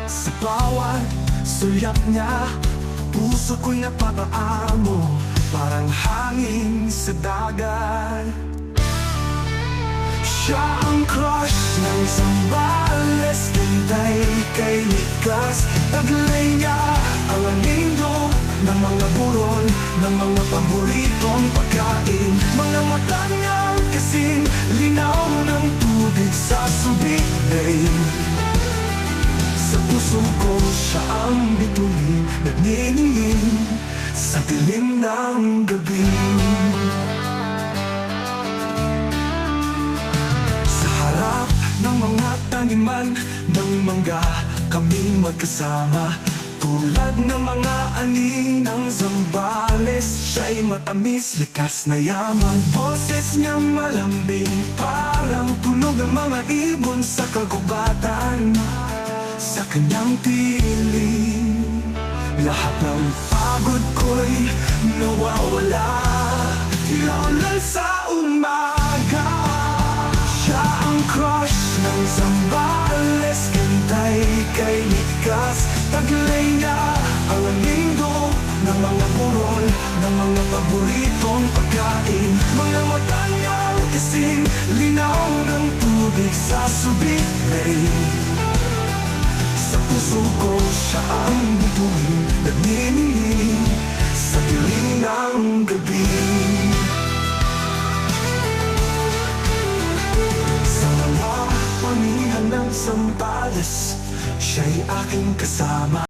Sa bawat sulyap niya, puso ko'y napapaamo, parang hangin sa dagat. Siya ang crush ng Zambales, Tinday kay likas. Taglay niya ang anino ng mga buron, ng mga paboritong pagkain. Mga mata niya kasing linaw ng tubig sa subig. Sa puso ko siya ang bituin, nagniningin sa dilim ng gabi. Sa harap ng mga taniman ng mangga, kami magkasama. Tulad ng mga ani ng Zambales, siya'y matamis, likas na yaman. Boses niya malambing, parang tunog ng mga ibon sa kagubatan. Sa kanyang piling, lahat ng pagod ko'y nawawala. Laulan sa umaga, siya ang crush ng Zambales, Tinday kay likas. Taglay niya ang anino ng mga buron, ng mga paboritong pagkain. Mga mata niya kasing linaw ng tubig sa subig. Sa puso ko siya ang bituin, nagniningin sa dilim ng gabi. Sa mga pamihan ng Zambales, siya'y aking kasama.